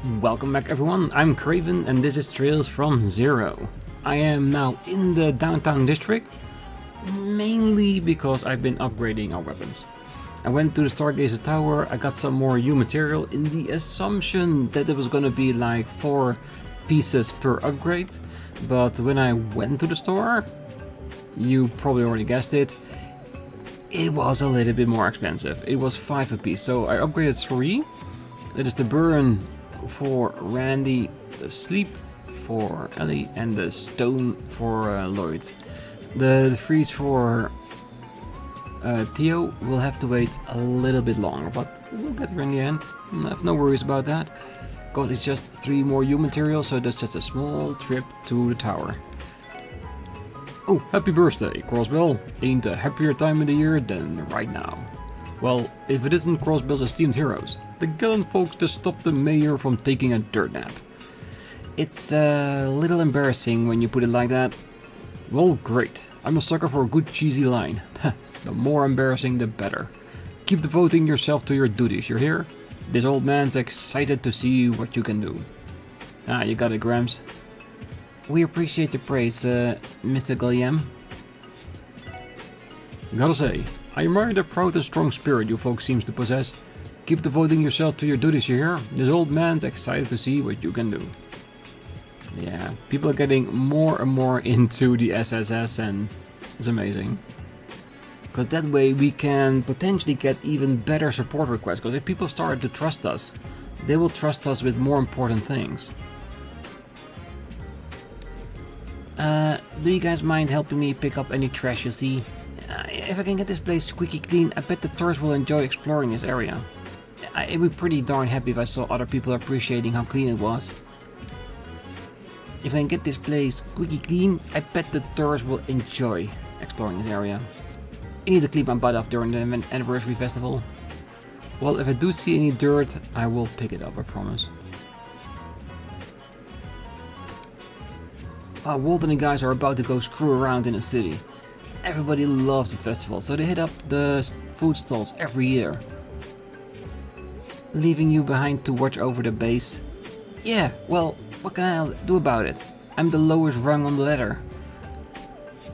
Welcome back everyone, I'm Craven and this is Trails from Zero. I am now in the downtown district, mainly because I've been upgrading our weapons. I went to the Stargazer Tower, I got some more U material in the assumption that it was gonna be like 4 pieces per upgrade, but when I went to the store, you probably already guessed it, it was a little bit more expensive. It was 5 a piece, so I upgraded 3. That is the burn for Randy, the sleep for Ellie, and the stone for Lloyd. The freeze for Theo will have to wait a little bit longer, but we'll get there in the end. I have no worries about that, because it's just 3 more U material, so that's just a small trip to the tower. Oh, happy birthday, Crossbell! Ain't a happier time of the year than right now. Well, if it isn't Crossbell's esteemed heroes, the gallant folks that stopped the mayor from taking a dirt nap. It's a little embarrassing when you put it like that. Well, great. I'm a sucker for a good cheesy line. The more embarrassing, the better. Keep devoting yourself to your duties, you hear? This old man's excited to see what you can do. Ah, you got it, Grams. We appreciate the praise, Mr. Gilliam. Gotta say, I admire the proud and strong spirit you folks seems to possess. Keep devoting yourself to your duties, you hear? This old man's excited to see what you can do. Yeah, people are getting more and more into the SSS and it's amazing. Because that way we can potentially get even better support requests. Because if people start to trust us, they will trust us with more important things. Do you guys mind helping me pick up any trash you see? If I can get this place squeaky clean, I bet the tourists will enjoy exploring this area. I'd be pretty darn happy if I saw other people appreciating how clean it was. If I can get this place squeaky clean, I bet the tourists will enjoy exploring this area. I need to clean my butt off during the anniversary festival. Well, if I do see any dirt, I will pick it up, I promise. Walt and the guys are about to go screw around in the city. Everybody loves the festival, so they hit up the food stalls every year. Leaving you behind to watch over the base? Yeah, well, what can I do about it? I'm the lowest rung on the ladder.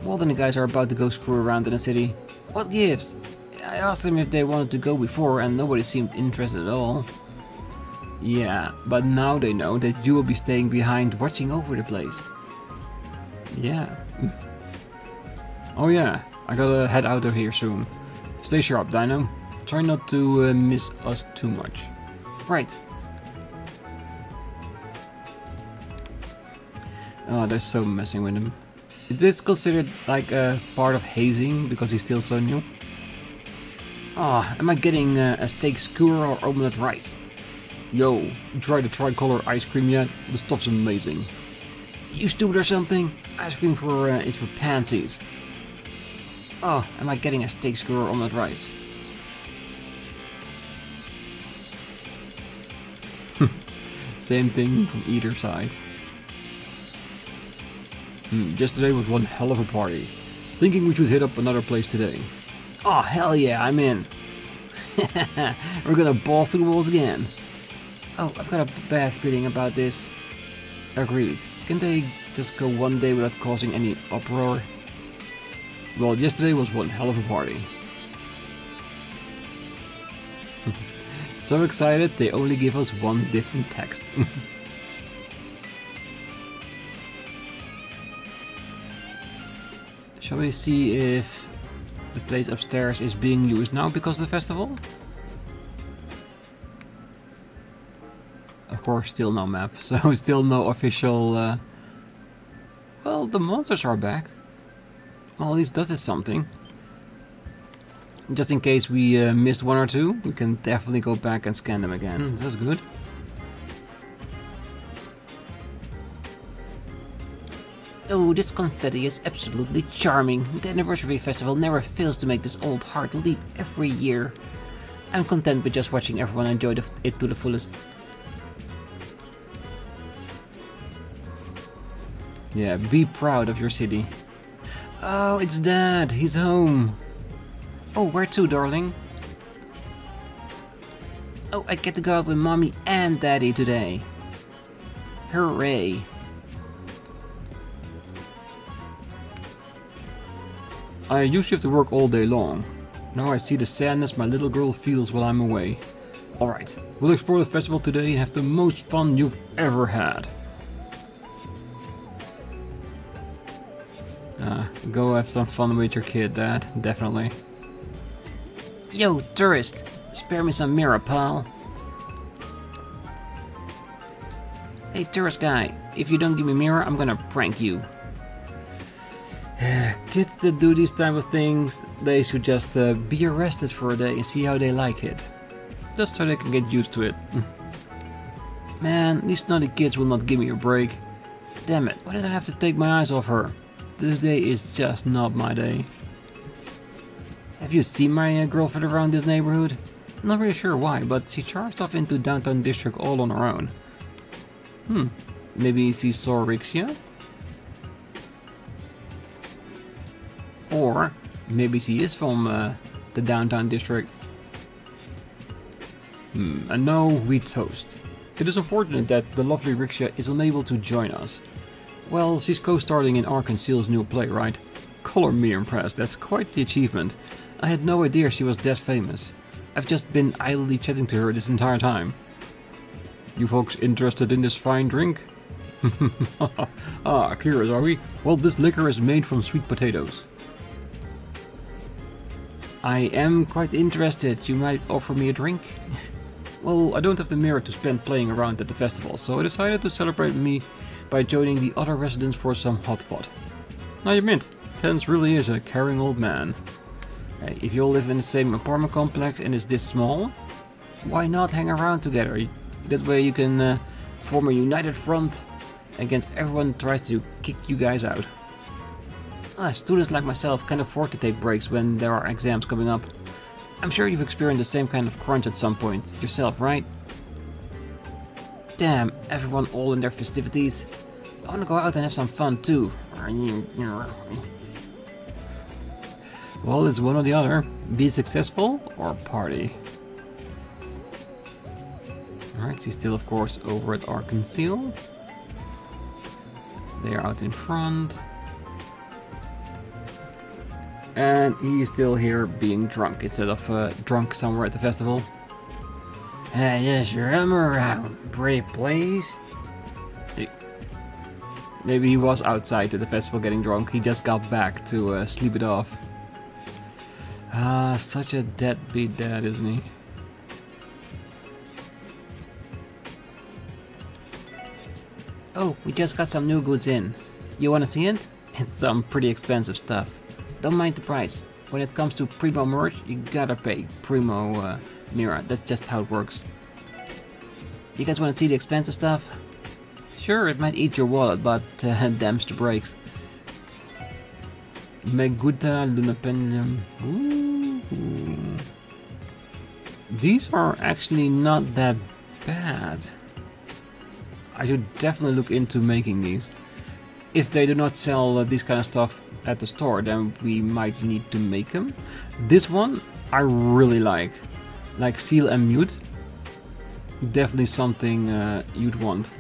Walt and the guys are about to go screw around in the city. What gives? I asked them if they wanted to go before and nobody seemed interested at all. Yeah, but now they know that you will be staying behind watching over the place. Yeah. Oh yeah, I gotta head out of here soon. Stay sharp, Dino. Try not to miss us too much. Right. Oh, they're so messing with him. Is this considered like a part of hazing because he's still so new? Oh, am I getting a steak skewer or omelette rice? Yo, you tried the tricolor ice cream yet? The stuff's amazing. You stupid or something? Ice cream for is for pansies. Oh, am I getting a steak skewer or omelette rice? Same thing from either side. Yesterday was one hell of a party. Thinking we should hit up another place today. Oh hell yeah, I'm in. We're gonna balls to the walls again. Oh, I've got a bad feeling about this. Agreed. Can they just go one day without causing any uproar? Well, yesterday was one hell of a party. So excited, they only give us one different text. Shall we see if the place upstairs is being used now because of the festival? Of course, still no map, so still no official... Well, the monsters are back. Well, at least that is something. Just in case we missed one or two, we can definitely go back and scan them again. That's good. Oh, this confetti is absolutely charming. The anniversary festival never fails to make this old heart leap every year. I'm content with just watching everyone enjoy it to the fullest. Yeah, be proud of your city. Oh, it's Dad. He's home. Oh, where to, darling? Oh, I get to go out with Mommy and Daddy today. Hooray! I usually have to work all day long. Now I see the sadness my little girl feels while I'm away. Alright, we'll explore the festival today and have the most fun you've ever had. Go have some fun with your kid, Dad. Definitely. Yo, tourist! Spare me some mirror, pal. Hey, tourist guy, if you don't give me a mirror, I'm gonna prank you. Kids that do these type of things, they should just be arrested for a day and see how they like it. Just so they can get used to it. Man, these naughty kids will not give me a break. Damn it, why did I have to take my eyes off her? Today is just not my day. Have you seen my girlfriend around this neighborhood? Not really sure why, but she charged off into downtown district all on her own. Maybe she saw Rixia? Or maybe she is from the downtown district. And no, we toast. It is unfortunate that the lovely Rixia is unable to join us. Well, she's co-starring in Arkansas's new play, right? Color me impressed, that's quite the achievement. I had no idea she was that famous. I've just been idly chatting to her this entire time. You folks interested in this fine drink? Curious, are we? Well, this liquor is made from sweet potatoes. I am quite interested. You might offer me a drink? Well, I don't have the mirror to spend playing around at the festival, so I decided to celebrate me by joining the other residents for some hot pot. Now you mint, Tense really is a caring old man. If you all live in the same apartment complex and it's this small, why not hang around together? That way you can form a united front against everyone who tries to kick you guys out. Students like myself can afford to take breaks when there are exams coming up. I'm sure you've experienced the same kind of crunch at some point yourself, right? Damn, everyone all in their festivities. I want to go out and have some fun too. Well, it's one or the other. Be successful or party. Alright, he's still of course over at Arkansas. They're out in front. And he's still here being drunk instead of drunk somewhere at the festival. Yes, sure, I'm around. Pretty please. Maybe he was outside at the festival getting drunk. He just got back to sleep it off. Such a deadbeat dad, isn't he? Oh, we just got some new goods in. You wanna see it? It's some pretty expensive stuff. Don't mind the price. When it comes to Primo merch, you gotta pay Primo Mira. That's just how it works. You guys wanna see the expensive stuff? Sure, it might eat your wallet, but damns the brakes. Meguta Lunapendium. Ooh. These are actually not that bad. I should definitely look into making these. If they do not sell this kind of stuff at the store, then we might need to make them. This one I really like Seal and Mute. Definitely something you'd want.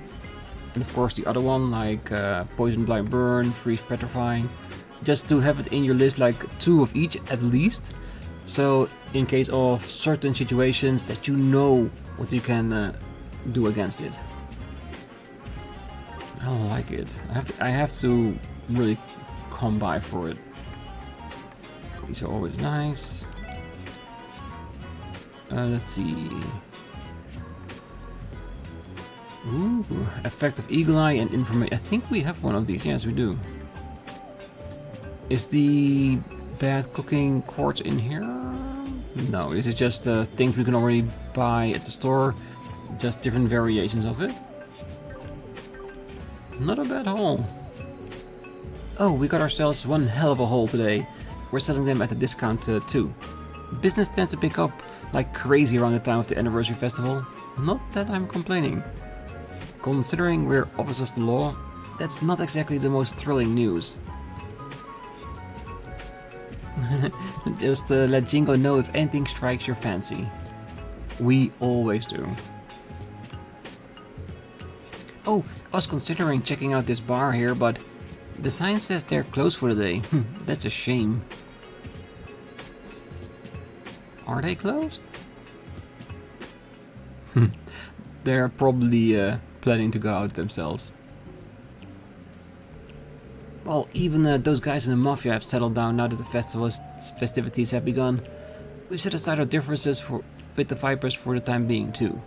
And of course the other one, like Poison, Blind, Burn, Freeze, Petrifying. Just to have it in your list, like 2 of each at least. So in case of certain situations that you know what you can do against it. I don't like it. I have to really come by for it. These are always nice. Let's see. Ooh, effect of Eagle Eye and information. I think we have one of these. Yes, we do. Is the bad cooking quartz in here? No, this is just things we can already buy at the store. Just different variations of it. Not a bad haul. Oh, we got ourselves one hell of a haul today. We're selling them at a discount too. Business tends to pick up like crazy around the time of the anniversary festival. Not that I'm complaining. Considering we're officers of the law, that's not exactly the most thrilling news. Just let Jingo know if anything strikes your fancy. We always do. Oh, I was considering checking out this bar here, but the sign says they're closed for the day. That's a shame. Are they closed? They're probably planning to go out themselves. Well, even those guys in the Mafia have settled down now that the festivities have begun. We've set aside our differences with the Vipers for the time being, too.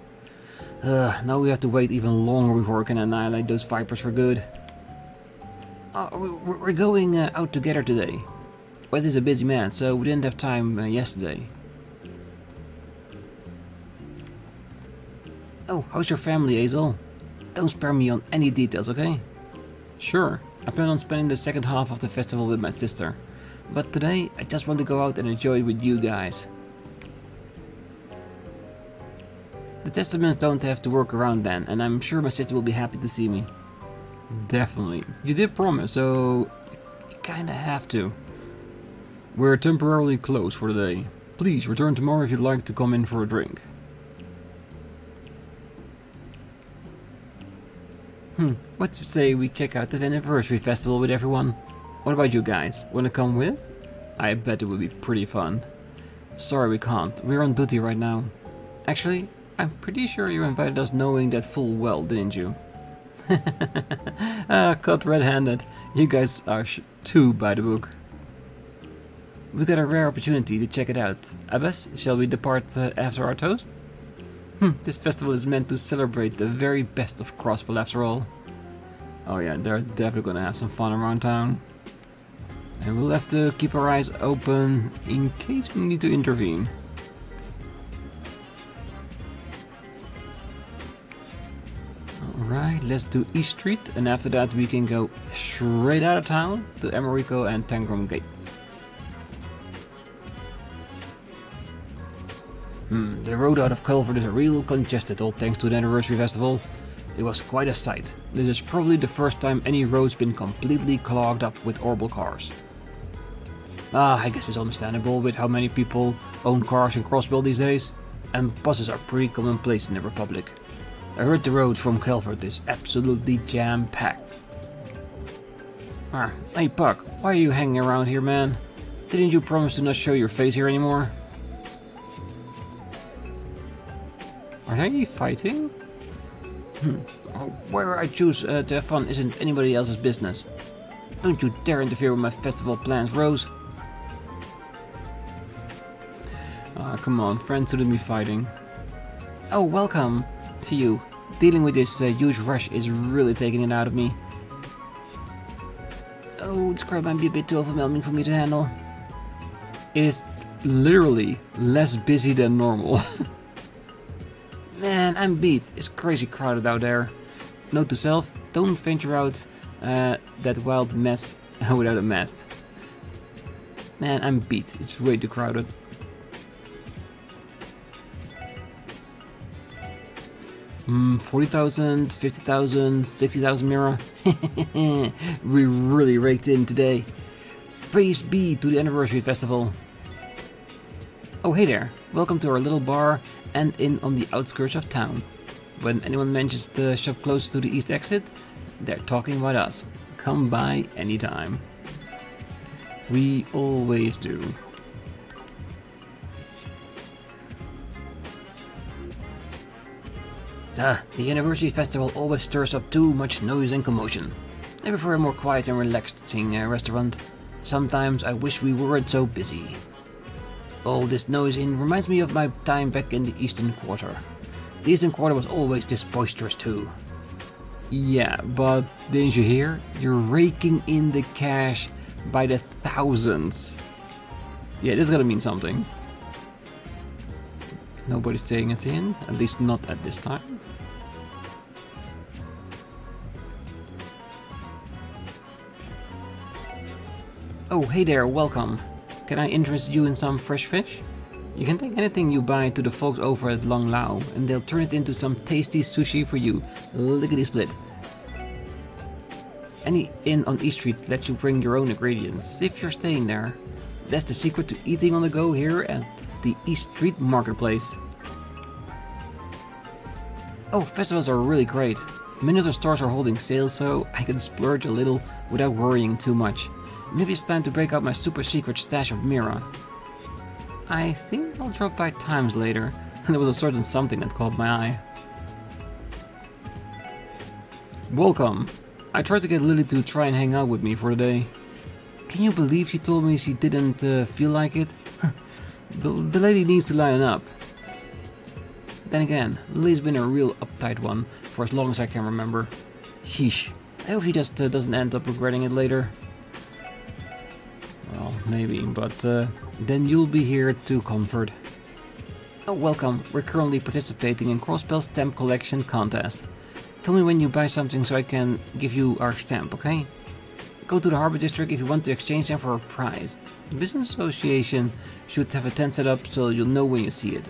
Now we have to wait even longer before we can annihilate those Vipers for good. We're going out together today. Wes is a busy man, so we didn't have time yesterday. Oh, how's your family, Hazel? Don't spare me on any details, okay? Sure. I plan on spending the second half of the festival with my sister. But today, I just want to go out and enjoy it with you guys. The Testaments don't have to work around then, and I'm sure my sister will be happy to see me. Definitely. You did promise, so you kinda have to. We're temporarily closed for the day. Please return tomorrow if you'd like to come in for a drink. What to say we check out the anniversary festival with everyone? What about you guys? Wanna come with? I bet it would be pretty fun. Sorry we can't, we're on duty right now. Actually, I'm pretty sure you invited us knowing that full well, didn't you? Caught red-handed. You guys are too by the book. We got a rare opportunity to check it out. Abbas, shall we depart after our toast? This festival is meant to celebrate the very best of Crossbell after all. Oh yeah, they're definitely gonna have some fun around town. And we'll have to keep our eyes open in case we need to intervene. Alright, let's do East Street, and after that we can go straight out of town to Americo and Tangram Gate. The road out of Culver is real congested, all thanks to the anniversary festival. It was quite a sight. This is probably the first time any road's been completely clogged up with horrible cars. I guess it's understandable with how many people own cars in Crossbell these days, and buses are pretty commonplace in the Republic. I heard the road from Culver is absolutely jam-packed. Hey Puck, why are you hanging around here, man? Didn't you promise to not show your face here anymore? Are they fighting? Where I choose to have fun isn't anybody else's business. Don't you dare interfere with my festival plans, Rose. Come on, friends shouldn't be fighting. Oh, welcome. Phew. Dealing with this huge rush is really taking it out of me. Oh, this crowd might be a bit too overwhelming for me to handle. It is literally less busy than normal. Man, I'm beat. It's crazy crowded out there. Note to self, don't venture out that wild mess without a map. Man, I'm beat. It's way too crowded. Hmm, 40,000, 50,000, 60,000 Mira. We really raked in today. Praise be to the anniversary festival. Oh, hey there. Welcome to our little bar and inn on the outskirts of town. When anyone mentions the shop close to the east exit, they're talking about us. Come by anytime. We always do. The anniversary festival always stirs up too much noise and commotion. I prefer a more quiet and relaxing restaurant. Sometimes I wish we weren't so busy. All this noise reminds me of my time back in the Eastern Quarter. The Eastern Quarter was always this boisterous too. Yeah, but didn't you hear? You're raking in the cash by the thousands. Yeah, this is gonna mean something. Nobody's saying it in, at least not at this time. Oh, hey there, welcome. Can I interest you in some fresh fish? You can take anything you buy to the folks over at Long Lao, and they'll turn it into some tasty sushi for you. Lickety split. Any inn on East Street lets you bring your own ingredients, if you're staying there. That's the secret to eating on the go here at the East Street Marketplace. Oh, festivals are really great. Many other stores are holding sales, so I can splurge a little without worrying too much. Maybe it's time to break out my super secret stash of Mira. I think I'll drop by Times later, and there was a certain something that caught my eye. Welcome. I tried to get Lily to try and hang out with me for the day. Can you believe she told me she didn't feel like it? The lady needs to line up. Then again, Lily's been a real uptight one for as long as I can remember. Sheesh. I hope she just doesn't end up regretting it later. Well, maybe, but then you'll be here to comfort. Oh, welcome. We're currently participating in Crossbell stamp collection contest. Tell me when you buy something so I can give you our stamp, okay? Go to the Harbor District if you want to exchange them for a prize. The Business Association should have a tent set up so you'll know when you see it.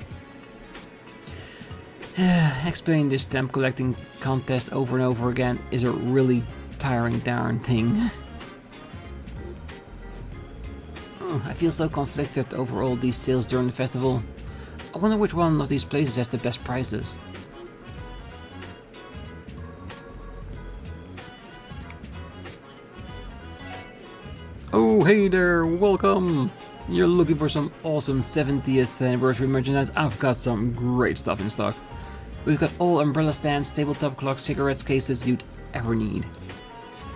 Explaining this stamp collecting contest over and over again is a really tiring darn thing. I feel so conflicted over all these sales during the festival. I wonder which one of these places has the best prices. Oh, hey there, welcome! You're looking for some awesome 70th anniversary merchandise? I've got some great stuff in stock. We've got all umbrella stands, tabletop clocks, cigarettes, cases you'd ever need.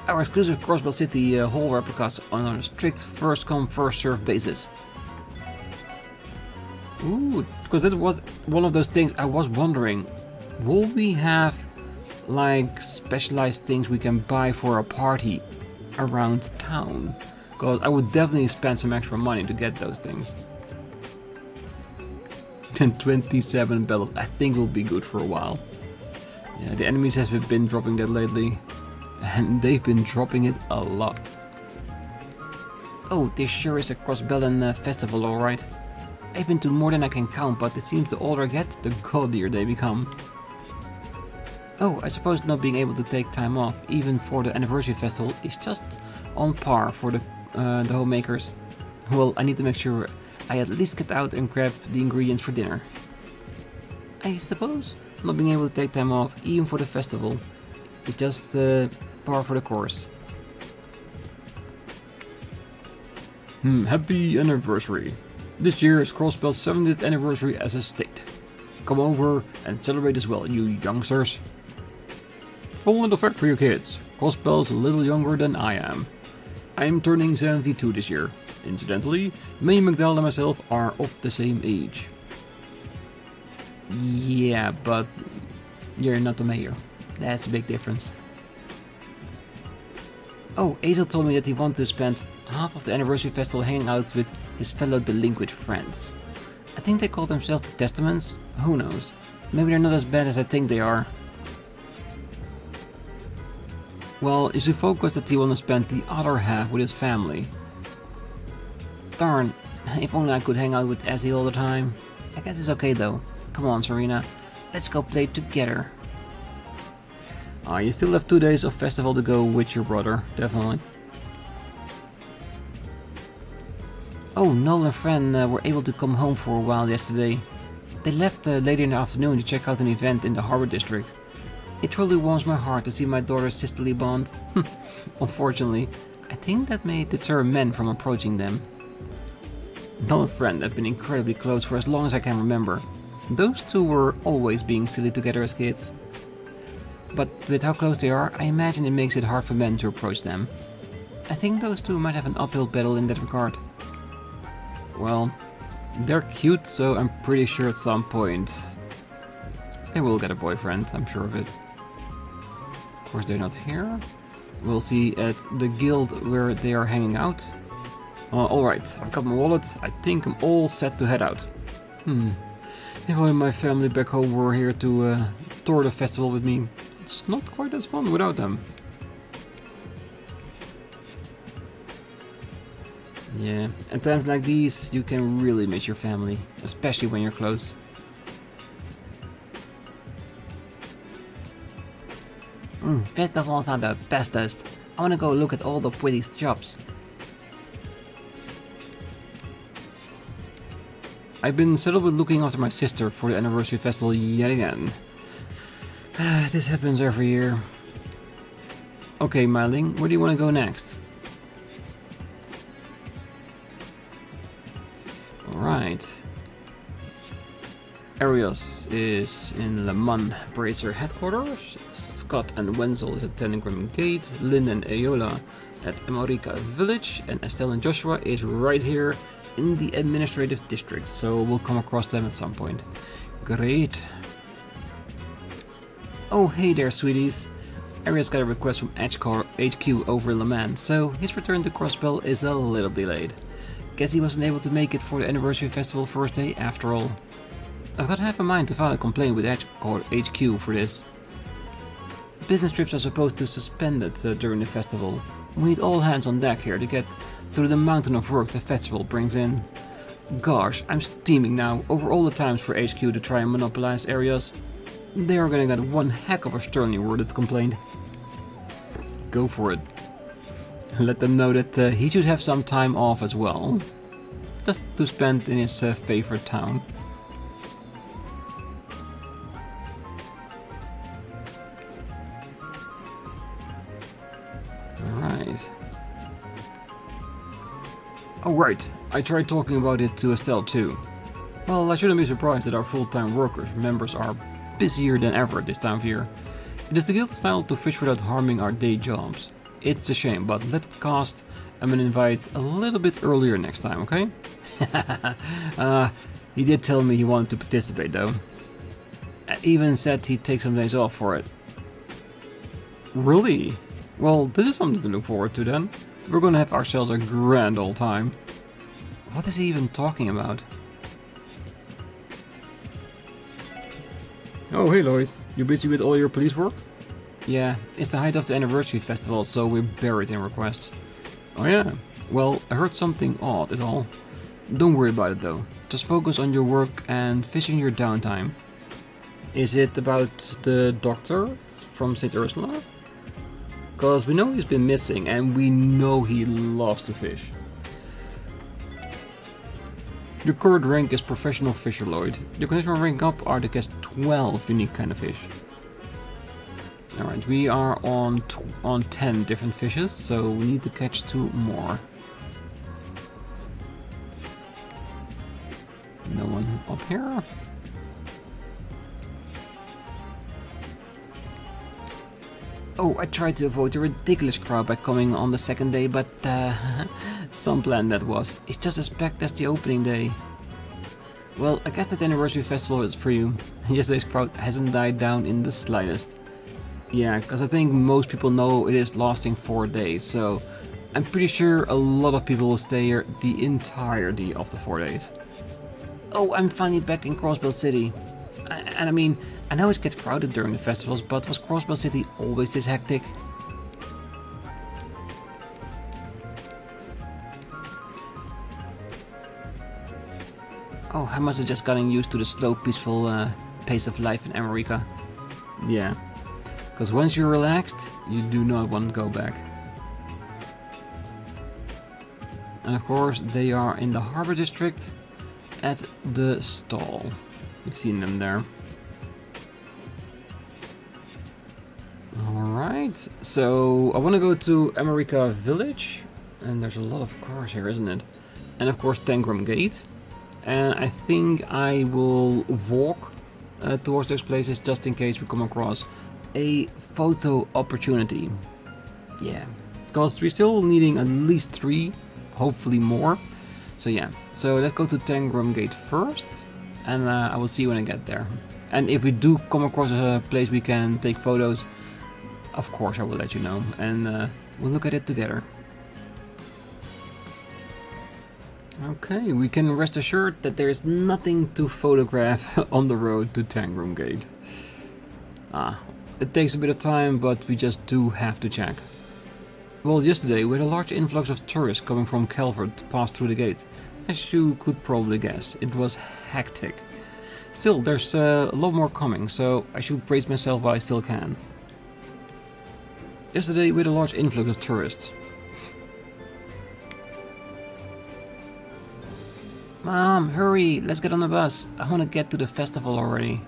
Our exclusive Crossbell City Hall replicas on a strict first come first serve basis. Ooh, because that was one of those things I was wondering. Will we have like specialized things we can buy for a party around town? Because I would definitely spend some extra money to get those things. And 27 bells, I think will be good for a while. Yeah, the enemies have been dropping that lately. And they've been dropping it a lot. Oh, this sure is a Crossbell festival, alright. I've been to more than I can count, but it seems the older I get, the gaudier they become. Oh, I suppose not being able to take time off, even for the anniversary festival, is just on par for the homemakers. Well, I need to make sure I at least get out and grab the ingredients for dinner. I suppose not being able to take time off, even for the festival, is just par for the course. Happy anniversary. This year is Crossbell's 70th anniversary as a state. Come over and celebrate as well, you youngsters. Full in effect for you kids. Crossbell's a little younger than I am. I am turning 72 this year. Incidentally, May McDowell and myself are of the same age. Yeah, but you're not the mayor. That's a big difference. Oh, Azel told me that he wanted to spend half of the anniversary festival hanging out with his fellow delinquent friends. I think they call themselves the Testaments. Who knows? Maybe they're not as bad as I think they are. Well, you should focus that he wants to spend the other half with his family. Darn, if only I could hang out with Ezzy all the time. I guess it's okay though. Come on, Serena, let's go play together. You still have 2 days of festival to go with your brother, definitely. Oh, Noel and Fran were able to come home for a while yesterday. They left later in the afternoon to check out an event in the Harbor District. It truly warms my heart to see my daughter's sisterly bond. Unfortunately, I think that may deter men from approaching them. Noel and Fran have been incredibly close for as long as I can remember. Those two were always being silly together as kids. But with how close they are, I imagine it makes it hard for men to approach them. I think those two might have an uphill battle in that regard. Well, they're cute, so I'm pretty sure at some point they will get a boyfriend, I'm sure of it. Of course they're not here. We'll see at the guild where they are hanging out. Alright, I've got my wallet. I think I'm all set to head out. If only my family back home were here to tour the festival with me. It's not quite as fun without them. Yeah, at times like these, you can really miss your family, especially when you're close. Festivals are the bestest. I wanna go look at all the pretty shops. I've been settled with looking after my sister for the anniversary festival yet again. This happens every year. Okay, Myling, where do you want to go next? Alright. Arios is in Le Mans Bracer headquarters. Scott and Wenzel is at Telegram Gate. Lynn and Ayola at Emorica Village. And Estelle and Joshua is right here in the administrative district. So we'll come across them at some point. Great. Oh, hey there, sweeties. Arias got a request from HQ over in Le Mans, so his return to Crossbell is a little delayed. Guess he wasn't able to make it for the anniversary festival first day after all. I've got half a mind to file a complaint with HQ for this. Business trips are supposed to suspend it during the festival. We need all hands on deck here to get through the mountain of work the festival brings in. Gosh, I'm steaming now over all the times for HQ to try and monopolize areas. They are gonna get one heck of a sternly worded complaint. Go for it. Let them know that he should have some time off as well. Just to spend in his favorite town. Alright. Oh right, I tried talking about it to Estelle too. Well, I shouldn't be surprised that our full-time workers members are busier than ever at this time of year. It is the guild style to fish without harming our day jobs. It's a shame, but let it cast and an invite a little bit earlier next time, okay? He did tell me he wanted to participate though. Even said he'd take some days off for it. Really? Well, this is something to look forward to then. We're gonna have ourselves a grand old time. What is he even talking about? Oh, hey Lloyd. You busy with all your police work? Yeah, it's the height of the anniversary festival, so we're buried in requests. Oh yeah? Well, I heard something odd is all. Don't worry about it though. Just focus on your work and fish in your downtime. Is it about the doctor from St. Ursula? Because we know he's been missing and we know he loves to fish. Your current rank is professional fisher, Lloyd. Your conditional rank up are to catch 12 unique kind of fish. Alright, we are on 10 different fishes, so we need to catch 2 more. No one up here. Oh, I tried to avoid the ridiculous crowd by coming on the second day, but some plan that was. It's just as packed as the opening day. Well, I guess that anniversary festival is for you. Yesterday's crowd hasn't died down in the slightest. Yeah, because I think most people know it is lasting 4 days, so I'm pretty sure a lot of people will stay here the entirety of the 4 days. Oh, I'm finally back in Crossbell City. And I mean, I know it gets crowded during the festivals, but was Crossbell City always this hectic? Oh, I must have just gotten used to the slow, peaceful pace of life in Emorica. Yeah, because once you're relaxed, you do not want to go back. And of course, they are in the Harbor District at the stall. You've seen them there. Alright, so I want to go to Emorica Village. And there's a lot of cars here, isn't it? And of course, Telegram Gate. And I think I will walk towards those places just in case we come across a photo opportunity. Yeah, because we're still needing at least 3, hopefully more. So yeah, so let's go to Telegram Gate first, and I will see you when I get there. And if we do come across a place we can take photos, of course I will let you know, and we'll look at it together. Okay, we can rest assured that there is nothing to photograph on the road to Telegram Gate. It takes a bit of time, but we just do have to check. Well, yesterday we had a large influx of tourists coming from Calvert to pass through the gate. As you could probably guess, it was hectic. Still, there's a lot more coming, so I should brace myself while I still can. Yesterday we had a large influx of tourists. Mom, hurry, let's get on the bus. I want to get to the festival already.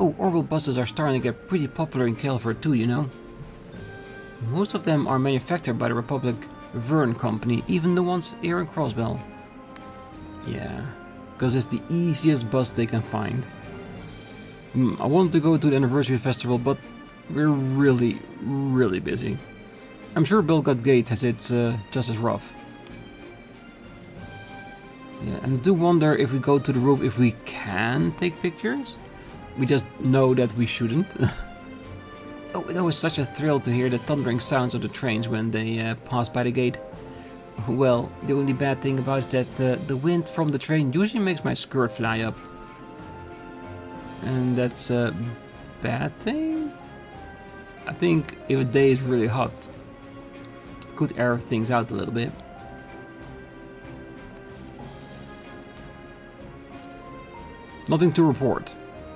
Oh, orbital buses are starting to get pretty popular in Calvert too, you know. Most of them are manufactured by the Republic Verne company, even the ones here in Crossbell. Yeah, because it's the easiest bus they can find. I wanted to go to the anniversary festival, but we're really busy. I'm sure Belgrade Gate has it just as rough. Yeah, and I do wonder if we go to the roof if we can take pictures. We just know that we shouldn't. Oh, that was such a thrill to hear the thundering sounds of the trains when they passed by the gate. Well, the only bad thing about it is that the wind from the train usually makes my skirt fly up. And that's a bad thing? I think if a day is really hot, it could air things out a little bit. Nothing to report.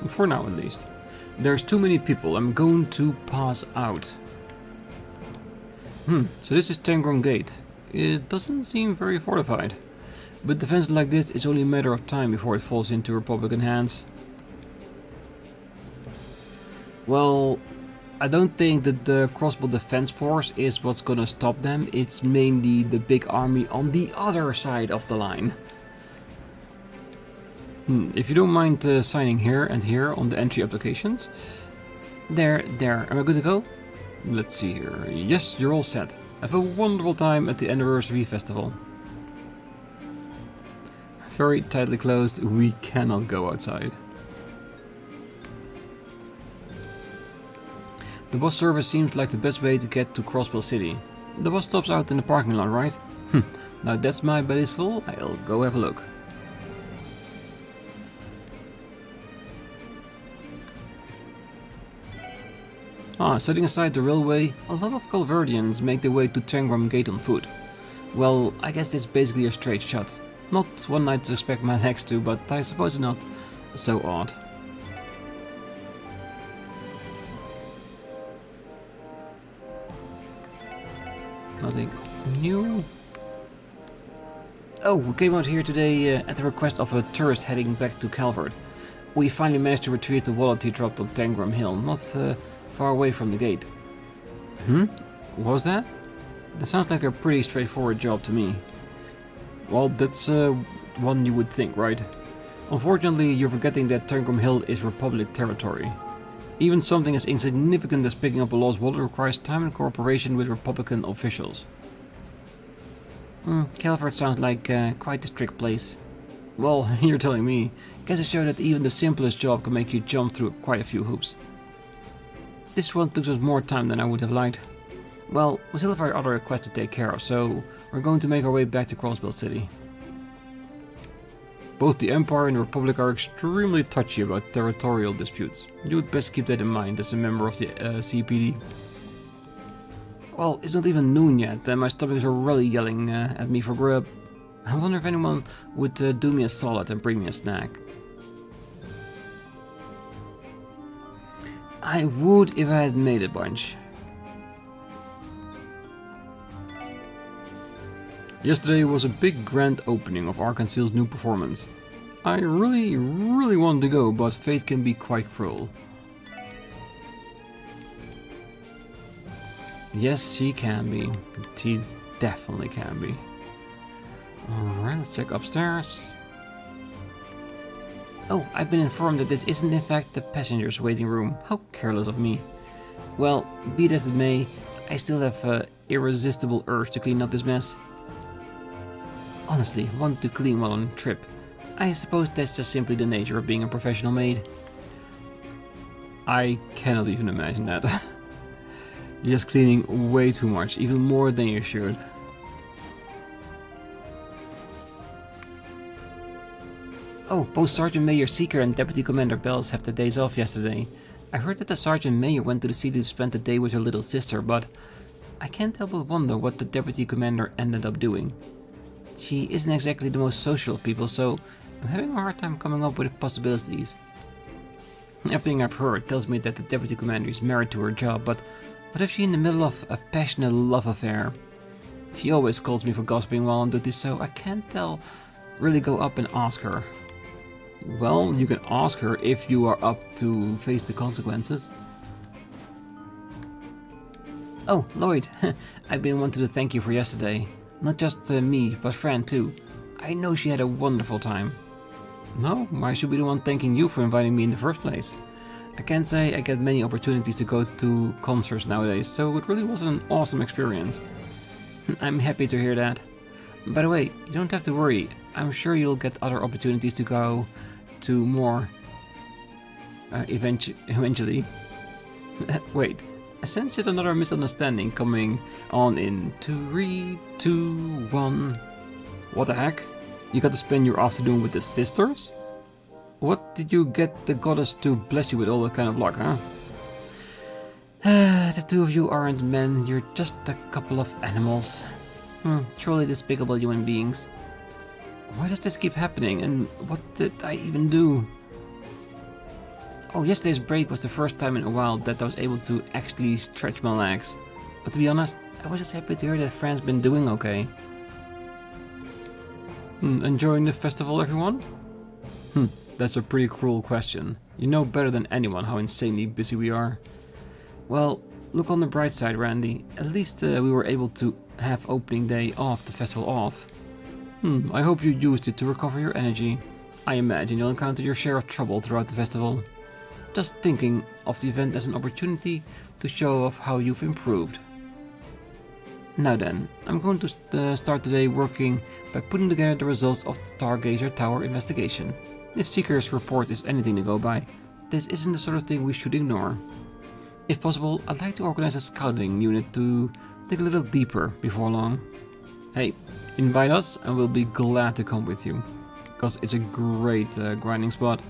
For now at least. There's too many people, I'm going to pass out. So this is Tangram Gate. It doesn't seem very fortified. But defense like this is only a matter of time before it falls into Republican hands. Well, I don't think that the Crossbell Defense Force is what's gonna stop them. It's mainly the big army on the other side of the line. If you don't mind signing here and here on the entry applications. There, am I good to go? Let's see here. Yes, you're all set. Have a wonderful time at the anniversary festival. Very tightly closed, we cannot go outside. The bus service seems like the best way to get to Crossbell City. The bus stops out in the parking lot, right? Now that's my belly's full, I'll go have a look. Setting aside the railway, a lot of Calverdians make their way to Tangram Gate on foot. Well, I guess it's basically a straight shot. Not one I'd suspect my legs to, but I suppose not so odd. Nothing new. Oh, we came out here today at the request of a tourist heading back to Calvert. We finally managed to retrieve the wallet he dropped on Tangram Hill, not far away from the gate. What was that? That sounds like a pretty straightforward job to me. Well, that's one you would think, right? Unfortunately, you're forgetting that Tangram Hill is Republic territory. Even something as insignificant as picking up a lost wallet requires time and cooperation with Republican officials. Calvert sounds like quite a strict place. Well, you're telling me. Guess it showed that even the simplest job can make you jump through quite a few hoops. This one took us more time than I would have liked. Well, we still have our other request to take care of, so we're going to make our way back to Crossbell City. Both the Empire and the Republic are extremely touchy about territorial disputes. You'd best keep that in mind as a member of the CPD. Well, it's not even noon yet, and my stomach is already yelling at me for grub. I wonder if anyone would do me a solid and bring me a snack. I would if I had made a bunch. Yesterday was a big grand opening of Arkansas's new performance. I really wanted to go, but fate can be quite cruel. Yes, she can be. She definitely can be. Alright, let's check upstairs. Oh, I've been informed that this isn't in fact the passengers' waiting room. How careless of me. Well, be it as it may, I still have an irresistible urge to clean up this mess. Honestly, want to clean while on a trip. I suppose that's just simply the nature of being a professional maid. I cannot even imagine that. You're just cleaning way too much, even more than you should. Oh, both Sergeant Major Seeker and Deputy Commander Bells have their days off yesterday. I heard that the Sergeant Major went to the city to spend the day with her little sister, but I can't help but wonder what the Deputy Commander ended up doing. She isn't exactly the most social of people, so I'm having a hard time coming up with possibilities. Everything I've heard tells me that the Deputy Commander is married to her job, but what if she's in the middle of a passionate love affair? She always calls me for gossiping while on duty, so I can't really go up and ask her. Well, you can ask her if you are up to face the consequences. Oh, Lloyd, I've been wanting to thank you for yesterday. Not just me, but Fran too. I know she had a wonderful time. No, why should be the one thanking you for inviting me in the first place? I can't say I get many opportunities to go to concerts nowadays, so it really was an awesome experience. I'm happy to hear that. By the way, you don't have to worry. I'm sure you'll get other opportunities to go to more eventually. Wait, I sense yet another misunderstanding coming on in 3, 2, 1. What the heck? You got to spend your afternoon with the sisters? What did you get the goddess to bless you with all that kind of luck, huh? The two of you aren't men, you're just a couple of animals. Truly despicable human beings. Why does this keep happening, and what did I even do? Oh, yesterday's break was the first time in a while that I was able to actually stretch my legs. But to be honest, I was just happy to hear that Fran's been doing okay. Enjoying the festival, everyone? That's a pretty cruel question. You know better than anyone how insanely busy we are. Well, look on the bright side, Randy. At least we were able to have opening day off, the festival off. I hope you used it to recover your energy. I imagine you'll encounter your share of trouble throughout the festival. Just thinking of the event as an opportunity to show off how you've improved. Now then, I'm going to start today working by putting together the results of the Stargazer Tower investigation. If Seeker's report is anything to go by, this isn't the sort of thing we should ignore. If possible, I'd like to organize a scouting unit to dig a little deeper before long. Hey, invite us and we'll be glad to come with you, because it's a great grinding spot.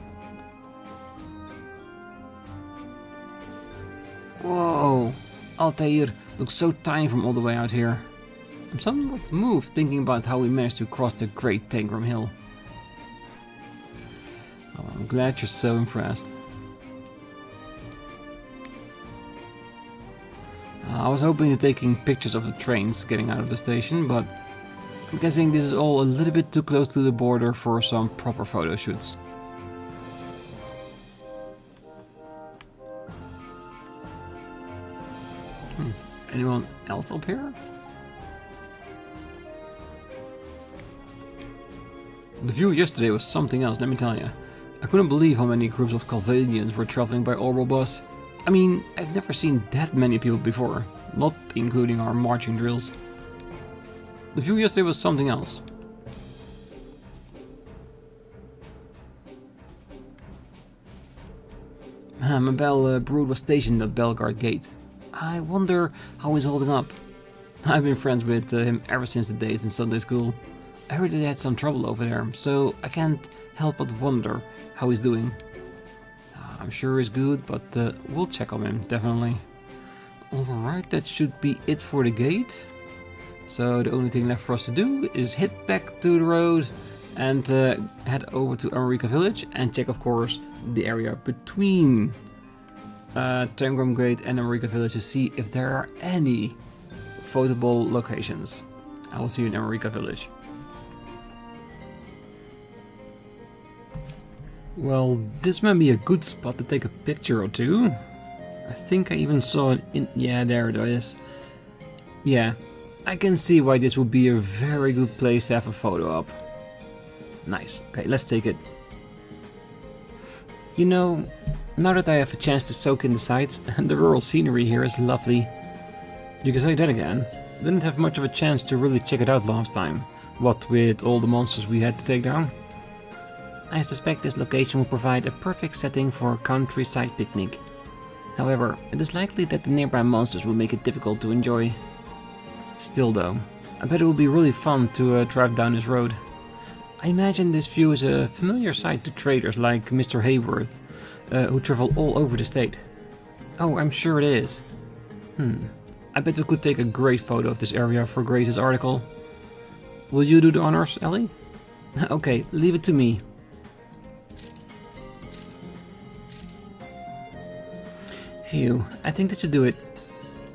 Whoa, Altair looks so tiny from all the way out here. I'm somewhat moved thinking about how we managed to cross the Great Tangram Hill. Oh, I'm glad you're so impressed. I was hoping to taking pictures of the trains getting out of the station, but I'm guessing this is all a little bit too close to the border for some proper photo shoots. Anyone else up here? The view yesterday was something else, let me tell you. I couldn't believe how many groups of Calvadians were traveling by oral bus. I mean, I've never seen that many people before, not including our marching drills. The view yesterday was something else. Mabel Brood was stationed at Belgard Gate. I wonder how he's holding up. I've been friends with him ever since the days in Sunday school. I heard that he had some trouble over there, so I can't help but wonder how he's doing. I'm sure he's good, but we'll check on him, definitely. Alright, that should be it for the gate. So the only thing left for us to do is head back to the road and head over to America Village and check, of course, the area between Tangram Gate and America Village to see if there are any photable locations. I will see you in America Village. Well, this might be a good spot to take a picture or two. I think I even saw it in... yeah, there it is. Yeah, I can see why this would be a very good place to have a photo up. Nice. Okay, let's take it. You know, now that I have a chance to soak in the sights, the rural scenery here is lovely. You can say that again. Didn't have much of a chance to really check it out last time. What with all the monsters we had to take down. I suspect this location will provide a perfect setting for a countryside picnic. However, it is likely that the nearby monsters will make it difficult to enjoy. Still though, I bet it will be really fun to drive down this road. I imagine this view is a familiar sight to traders like Mr. Hayworth, who travel all over the state. Oh, I'm sure it is. I bet we could take a great photo of this area for Grace's article. Will you do the honors, Ellie? Okay, leave it to me. Phew, I think that should do it.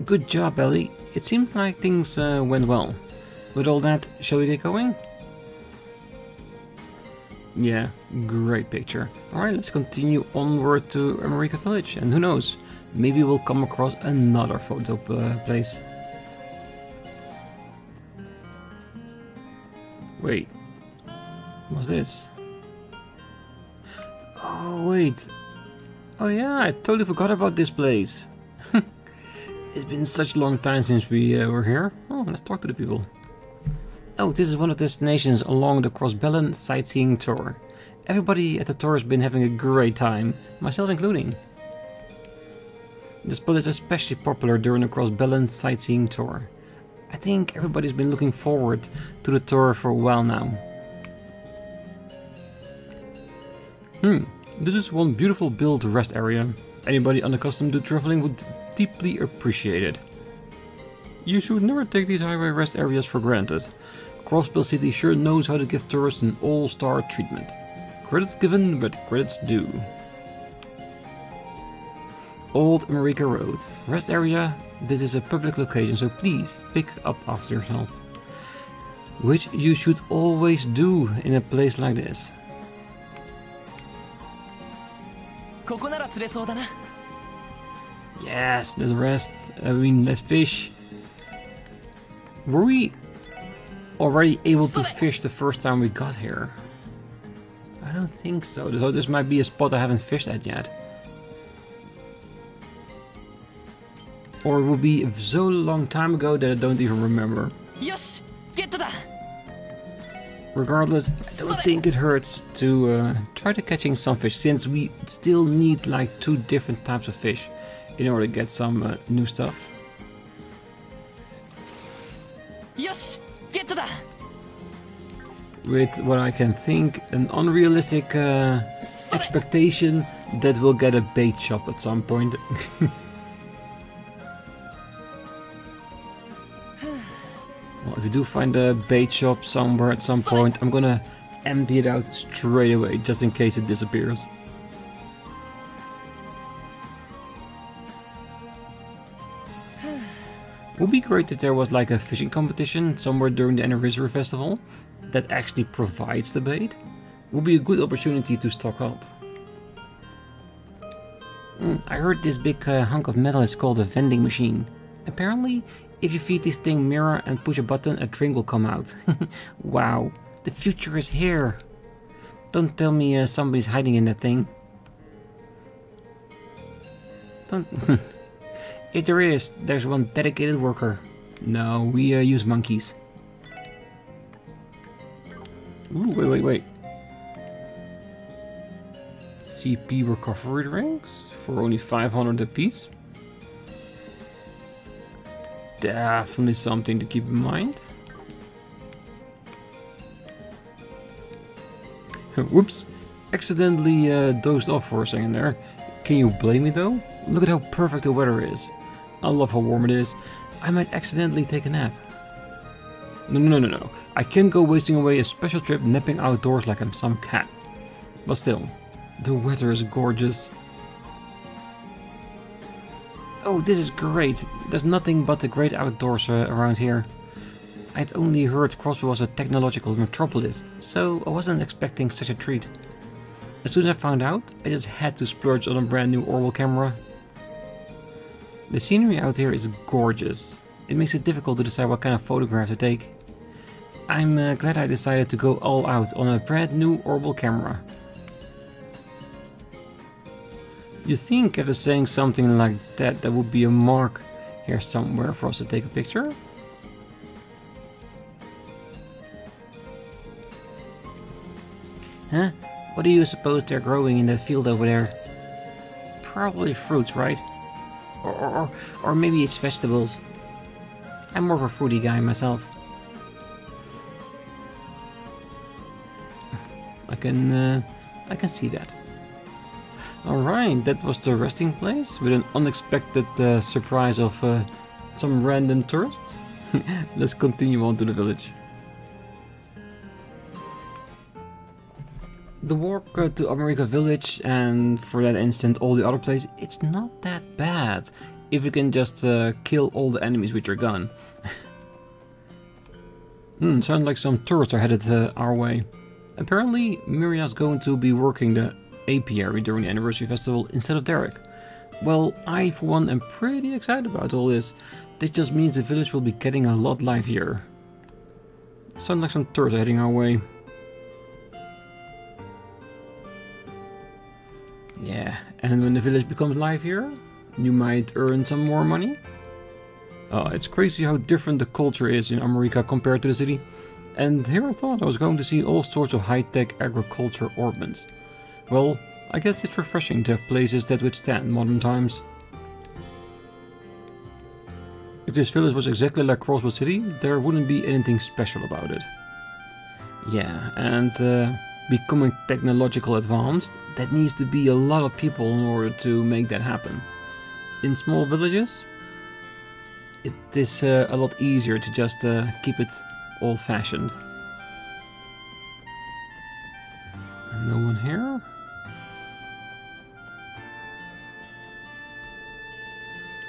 Good job, Ellie. It seems like things went well. With all that, shall we get going? Yeah, great picture. Alright, let's continue onward to America Village, and who knows, maybe we'll come across another photo place. Wait, what's this? Oh wait, oh yeah, I totally forgot about this place. It's been such a long time since we were here. Oh, let's talk to the people. Oh, this is one of the destinations along the Crossbell sightseeing tour. Everybody at the tour has been having a great time, myself including. The spot is especially popular during the Crossbell sightseeing tour. I think everybody's been looking forward to the tour for a while now. This is one beautiful built rest area. Anybody unaccustomed to traveling would deeply appreciate it. You should never take these highway rest areas for granted. Crossbell City sure knows how to give tourists an all-star treatment. Credits given, but credits due. Old America Road. Rest area. This is a public location, so please pick up after yourself. Which you should always do in a place like this. Yes, let's rest. Let's fish. Were we already able to fish the first time we got here? I don't think so. So this might be a spot I haven't fished at yet. Or it will be so long time ago that I don't even remember. Regardless, I don't think it hurts to try to catching some fish, since we still need like 2 different types of fish in order to get some new stuff. With what I can think, an unrealistic expectation that we'll get a bait shop at some point. Well, if you do find a bait shop somewhere at some point, I'm gonna empty it out straight away, just in case it disappears. It would be great if there was like a fishing competition somewhere during the anniversary festival that actually provides the bait. It would be a good opportunity to stock up. I heard this big hunk of metal is called a vending machine. Apparently, if you feed this thing mirror and push a button, a drink will come out. Wow, the future is here. Don't tell me somebody's hiding in that thing. Don't. If there is, there's one dedicated worker. No, we use monkeys. Ooh, wait. CP recovery drinks for only 500 apiece. Definitely something to keep in mind. Whoops, accidentally dozed off for a second there. Can you blame me though? Look at how perfect the weather is. I love how warm it is. I might accidentally take a nap. No. I can't go wasting away a special trip napping outdoors like I'm some cat. But still, the weather is gorgeous. Oh, this is great. There's nothing but the great outdoors around here. I'd only heard Crossbell was a technological metropolis, so I wasn't expecting such a treat. As soon as I found out, I just had to splurge on a brand new Orwell camera. The scenery out here is gorgeous. It makes it difficult to decide what kind of photograph to take. I'm glad I decided to go all out on a brand new Orwell camera. You think after saying something like that, there would be a mark here somewhere for us to take a picture? Huh? What do you suppose they're growing in that field over there? Probably fruits, right? Or maybe it's vegetables. I'm more of a fruity guy myself. I can see that. Alright, that was the resting place with an unexpected surprise of some random tourists. Let's continue on to the village. The walk to America Village, and for that instant all the other places, it's not that bad if you can just kill all the enemies with your gun. Sounds like some tourists are headed our way. Apparently, Miria's going to be working the apiary during the anniversary festival instead of Derek. Well, I for one am pretty excited about all this. This just means the village will be getting a lot livelier. Sounds like some tourists are heading our way. Yeah, and when the village becomes livelier, you might earn some more money. It's crazy how different the culture is in America compared to the city. And here I thought I was going to see all sorts of high-tech agriculture ornaments. Well, I guess it's refreshing to have places that withstand modern times. If this village was exactly like Crossbell City, there wouldn't be anything special about it. Yeah, and becoming technological advanced, that needs to be a lot of people in order to make that happen. In small villages, it is a lot easier to just keep it old-fashioned. And no one here?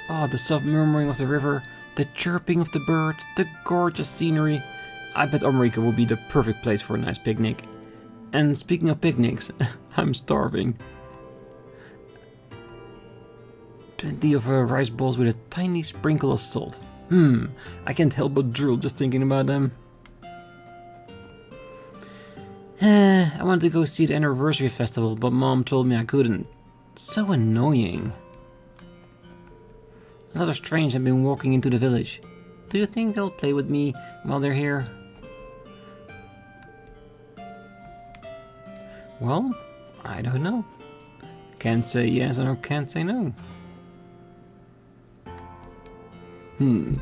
Oh, the soft murmuring of the river, the chirping of the bird, the gorgeous scenery. I bet America would be the perfect place for a nice picnic. And speaking of picnics, I'm starving. Plenty of rice balls with a tiny sprinkle of salt. I can't help but drool just thinking about them. I wanted to go see the anniversary festival, but Mom told me I couldn't. So annoying. A lot of strangers have been walking into the village. Do you think they'll play with me while they're here? Well, I don't know. Can't say yes and I can't say no.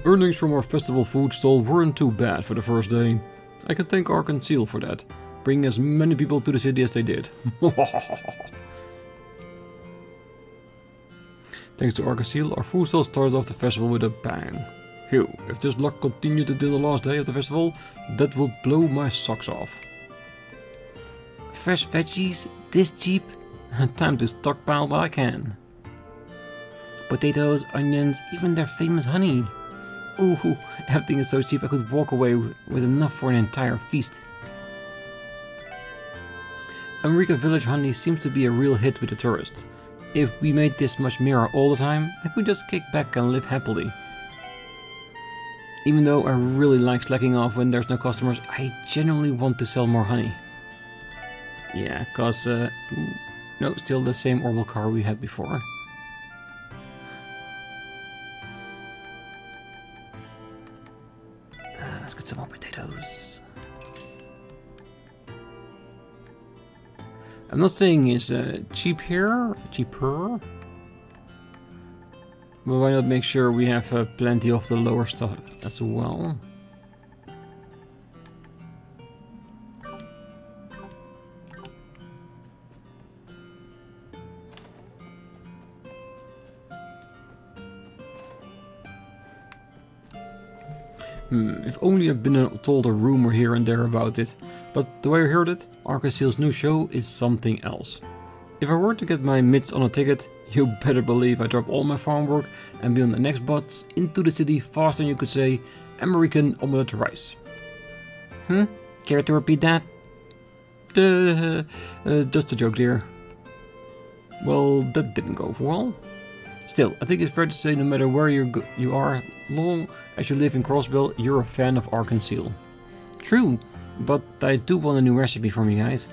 Earnings from our festival food stall weren't too bad for the first day. I can thank Ark and Seal for that, bringing as many people to the city as they did. Thanks to Ark and Seal, our food stall started off the festival with a bang. Phew, if this luck continued until the last day of the festival, that would blow my socks off. Fresh veggies, this cheap? Time to stockpile what I can. Potatoes, onions, even their famous honey. Ooh, everything is so cheap I could walk away with enough for an entire feast. America Village honey seems to be a real hit with the tourists. If we made this much Mira all the time, I could just kick back and live happily. Even though I really like slacking off when there's no customers, I genuinely want to sell more honey. Yeah, cause, no, still the same orbital car we had before. Let's get some more potatoes. I'm not saying it's cheap here, cheaper. But why not make sure we have plenty of the lower stuff as well? If only I've been told a rumor here and there about it, but the way I heard it, Ark and Seal's new show is something else. If I were to get my mitts on a ticket, you better believe I drop all my farm work and be on the next bus into the city faster than you could say American omelette rice. Care to repeat that? Just a joke, dear. Well, that didn't go well. Still, I think it's fair to say no matter where you are, long as you live in Crossbell, you're a fan of Ark and Seal. True, but I do want a new recipe from you guys.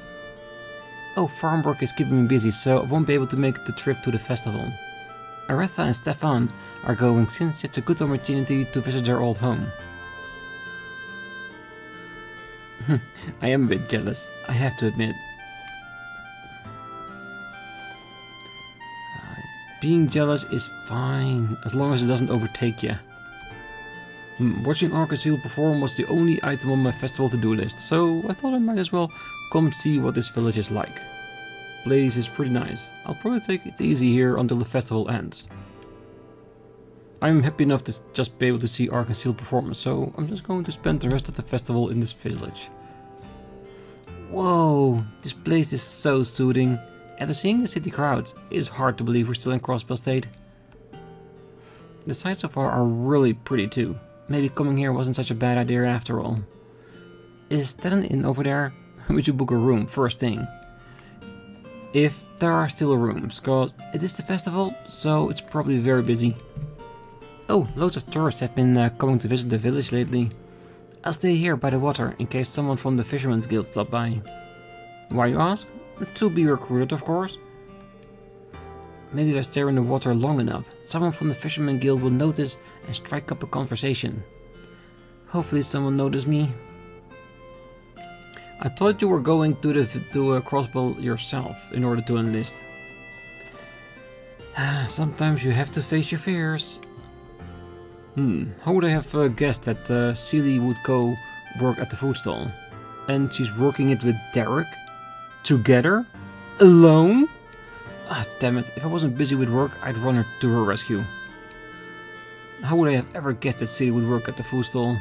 Oh, farm work is keeping me busy, so I won't be able to make the trip to the festival. Aretha and Stefan are going since it's a good opportunity to visit their old home. I am a bit jealous, I have to admit. Being jealous is fine, as long as it doesn't overtake you. Watching Ark and Seal perform was the only item on my festival to-do list, so I thought I might as well come see what this village is like. Place is pretty nice. I'll probably take it easy here until the festival ends. I'm happy enough to just be able to see Ark and Seal perform, so I'm just going to spend the rest of the festival in this village. Whoa, this place is so soothing. After seeing the city crowds, it is hard to believe we're still in Crossbell State. The sights so far are really pretty too. Maybe coming here wasn't such a bad idea after all. Is that an inn over there? we should book a room first thing. If there are still rooms, cause it is the festival, so it's probably very busy. Oh, loads of tourists have been coming to visit the village lately. I'll stay here by the water in case someone from the Fisherman's Guild stop by. Why, you ask? To be recruited, of course. Maybe if I stare in the water long enough, someone from the Fisherman Guild will notice and strike up a conversation. Hopefully someone noticed me. I thought you were going to Crossbell yourself in order to enlist. Sometimes you have to face your fears. How would I have guessed that Celie would go work at the food stall? And she's working it with Derek? Together? Alone? Ah, damn it. If I wasn't busy with work, I'd run her to her rescue. How would I have ever guessed that Celie would work at the food stall?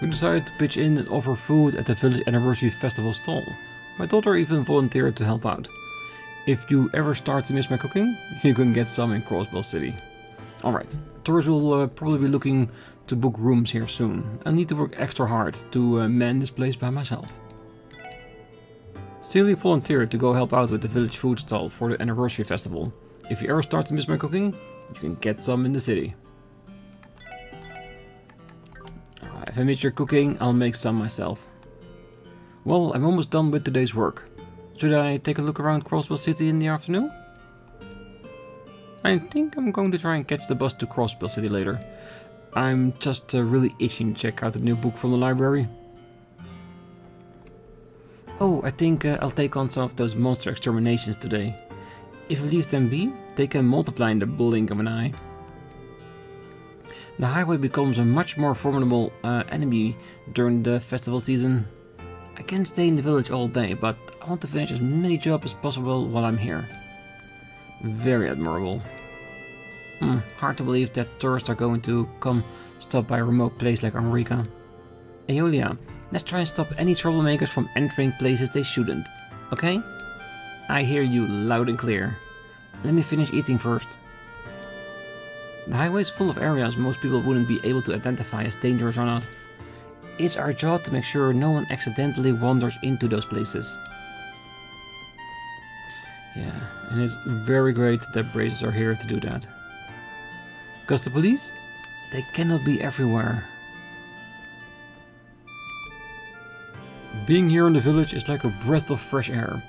We decided to pitch in and offer food at the village anniversary festival stall. My daughter even volunteered to help out. If you ever start to miss my cooking, you can get some in Crossbell City. Alright, tourists will probably be looking to book rooms here soon. I need to work extra hard to man this place by myself. Celie volunteered to go help out with the village food stall for the anniversary festival. If you ever start to miss my cooking, you can get some in the city. If I miss your cooking, I'll make some myself. Well, I'm almost done with today's work. Should I take a look around Crossbell City in the afternoon? I think I'm going to try and catch the bus to Crossbell City later. I'm just really itching to check out the new book from the library. Oh, I think I'll take on some of those monster exterminations today. If we leave them be, they can multiply in the blink of an eye. The highway becomes a much more formidable enemy during the festival season. I can stay in the village all day, but I want to finish as many jobs as possible while I'm here. Very admirable. Hard to believe that tourists are going to come stop by a remote place like America. Aeolia, let's try and stop any troublemakers from entering places they shouldn't, okay? I hear you loud and clear. Let me finish eating first. The highway is full of areas most people wouldn't be able to identify as dangerous or not. It's our job to make sure no one accidentally wanders into those places. Yeah, and it's very great that braces are here to do that. Because the police? They cannot be everywhere. Being here in the village is like a breath of fresh air.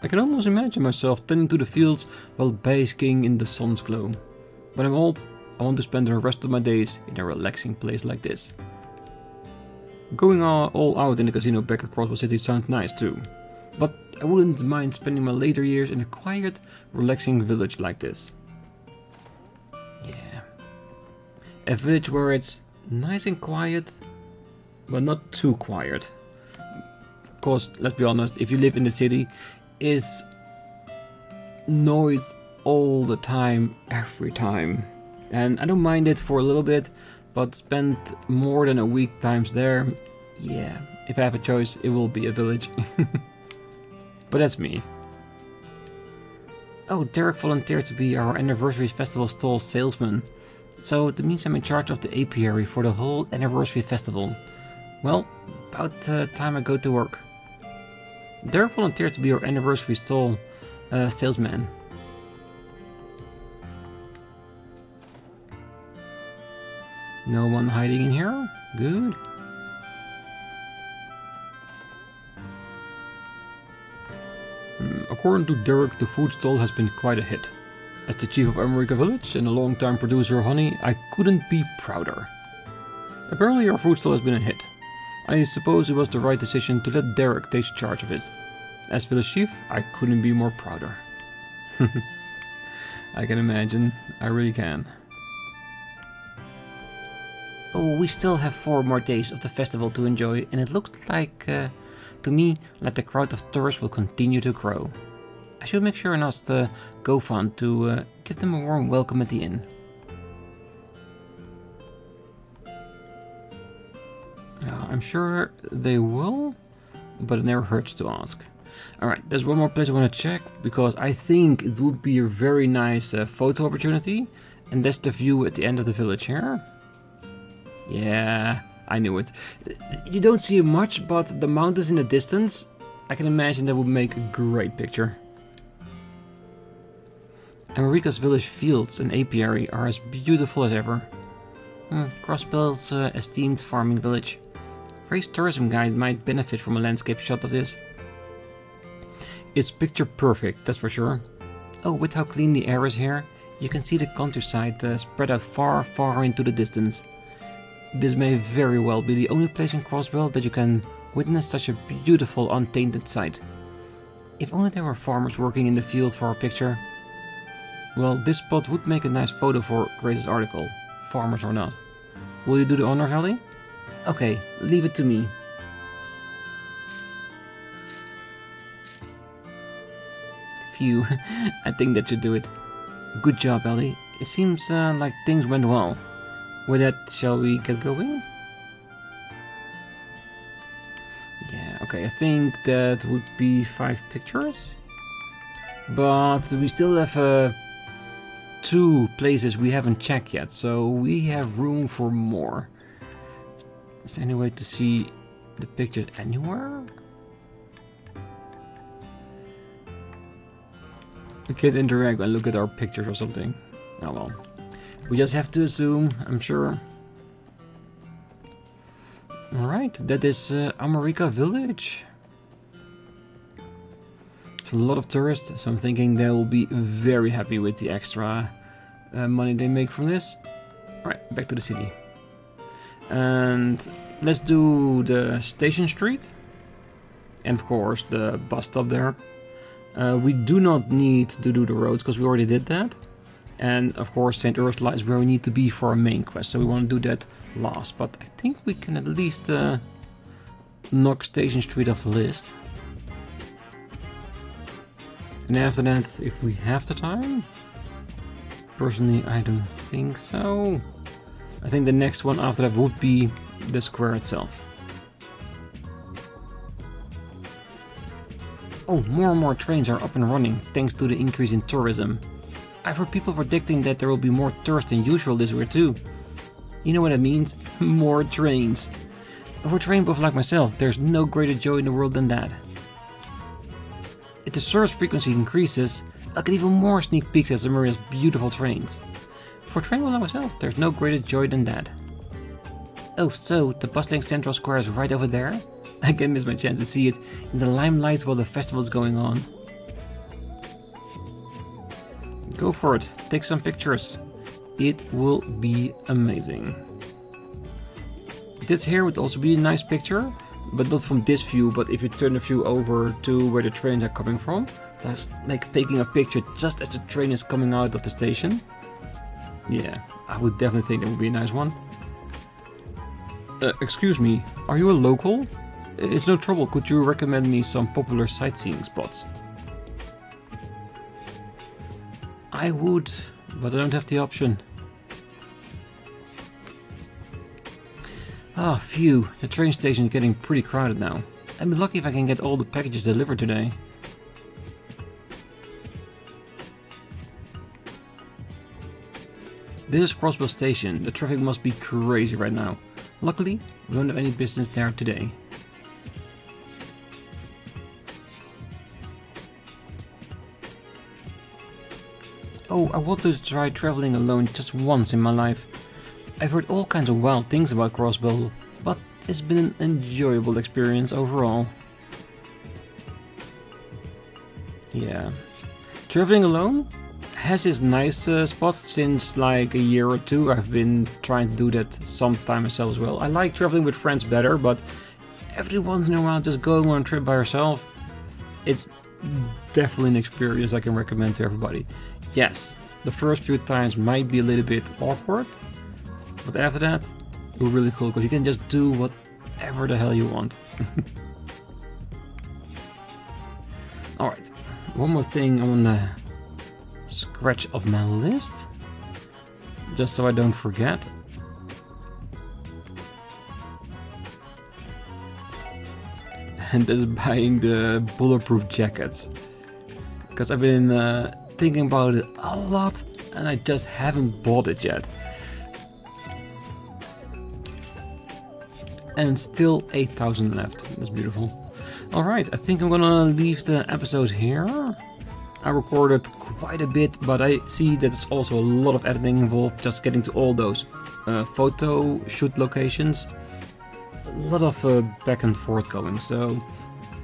I can almost imagine myself tending to the fields while basking in the sun's glow. When I'm old, I want to spend the rest of my days in a relaxing place like this. Going all out in the casino back at Crossbell City sounds nice too. But I wouldn't mind spending my later years in a quiet, relaxing village like this. Yeah. A village where it's nice and quiet, but not too quiet. Of course, let's be honest, if you live in the city, it's noise all the time, every time. And I don't mind it for a little bit, but spend more than a week times there, yeah, if I have a choice, it will be a village. But that's me. Oh, Derek volunteered to be our anniversary festival stall salesman. So that means I'm in charge of the apiary for the whole anniversary festival. Well, about time I go to work. Derek volunteered to be our anniversary stall salesman. No one hiding in here? Good. According to Derek, the food stall has been quite a hit. As the chief of America Village and a long-time producer of honey, I couldn't be prouder. Apparently our food stall has been a hit. I suppose it was the right decision to let Derek take charge of it. As village chief, I couldn't be more prouder. I can imagine, I really can. Oh, we still have 4 more days of the festival to enjoy, and it looks like, to me, like the crowd of tourists will continue to grow. I should make sure and ask the Go Fund to give them a warm welcome at the inn. I'm sure they will, but it never hurts to ask. Alright, there's one more place I want to check, because I think it would be a very nice photo opportunity, And that's the view at the end of the village here. Yeah, I knew it. You don't see much, but the mountains in the distance, I can imagine that would make a great picture. America's village fields and apiary are as beautiful as ever. Crossbell's esteemed farming village. Ray's tourism guide might benefit from a landscape shot of this. It's picture perfect, that's for sure. Oh, with how clean the air is here, you can see the countryside spread out far, far into the distance. This may very well be the only place in Crossbell that you can witness such a beautiful, untainted sight. If only there were farmers working in the field for a picture. Well, this spot would make a nice photo for Grace's article, farmers or not. Will you do the honors, Ellie? Okay, leave it to me. Phew, I think that should do it. Good job, Ellie. It seems like things went well. With that, shall we get going? Yeah, okay, I think that would be 5 pictures. But we still have 2 places we haven't checked yet, so we have room for more. Is there any way to see the pictures anywhere? We can't interact and look at our pictures or something. Oh well. We just have to assume, I'm sure. Alright, that is America Village. There's a lot of tourists, so I'm thinking they'll be very happy with the extra money they make from this. Alright, back to the city. And let's do the station street. And of course the bus stop there. We do not need to do the roads because we already did that. And of course St. Ursula is where we need to be for our main quest, so we want to do that last. But I think we can at least knock Station Street off the list. And after that, if we have the time, personally I don't think so. I think the next one after that would be the square itself. Oh, more and more trains are up and running thanks to the increase in tourism. I've heard people predicting that there will be more tourists than usual this year too. You know what that means? More trains. For a train buff like myself, there's no greater joy in the world than that. If the service frequency increases, I'll get even more sneak peeks at Zamuria's beautiful trains. For a train buff like myself, there's no greater joy than that. Oh, so the bustling Central Square is right over there? I can miss my chance to see it in the limelight while the festival's going on. Go for it, take some pictures. It will be amazing. This here would also be a nice picture, but not from this view, but if you turn the view over to where the trains are coming from, that's like taking a picture just as the train is coming out of the station. Yeah, I would definitely think that would be a nice one. Excuse me, are you a local? It's no trouble, could you recommend me some popular sightseeing spots? I would, but I don't have the option. Ah, phew, the train station is getting pretty crowded now. I'd be lucky if I can get all the packages delivered today. This is Crossbell Station, the traffic must be crazy right now. Luckily, we don't have any business there today. Oh, I wanted to try traveling alone just once in my life. I've heard all kinds of wild things about Crossbell, but it's been an enjoyable experience overall. Yeah. Traveling alone has its nice spots. Since like a year or two I've been trying to do that sometime myself as well. I like traveling with friends better, but every once in a while just going on a trip by yourself, it's definitely an experience I can recommend to everybody. Yes, the first few times might be a little bit awkward, but after that, you're really cool because you can just do whatever the hell you want. Alright, one more thing I wanna scratch off my list, just so I don't forget. And that's buying the bulletproof jackets. Because I've been thinking about it a lot and I just haven't bought it yet. And still 8,000 left. That's beautiful. Alright, I think I'm gonna leave the episode here. I recorded quite a bit, but I see that it's also a lot of editing involved, just getting to all those photo shoot locations. A lot of back and forth going, so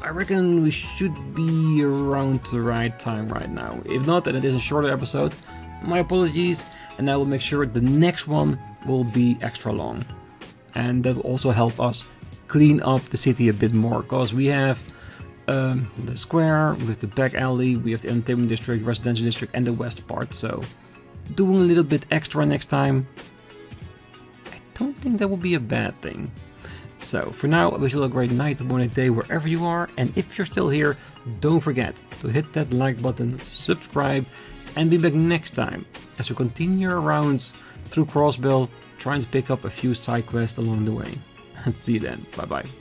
I reckon we should be around the right time right now. If not, and it is a shorter episode, my apologies, and I will make sure the next one will be extra long. And that will also help us clean up the city a bit more, because we have the square with the back alley, we have the entertainment district, residential district, and the west part. So doing a little bit extra next time, I don't think that would be a bad thing. So for now, I wish you all a great night, morning, day, wherever you are. And if you're still here, don't forget to hit that like button, subscribe, and be back next time as we continue our rounds through Crossbell, trying to pick up a few side quests along the way. See you then. Bye bye.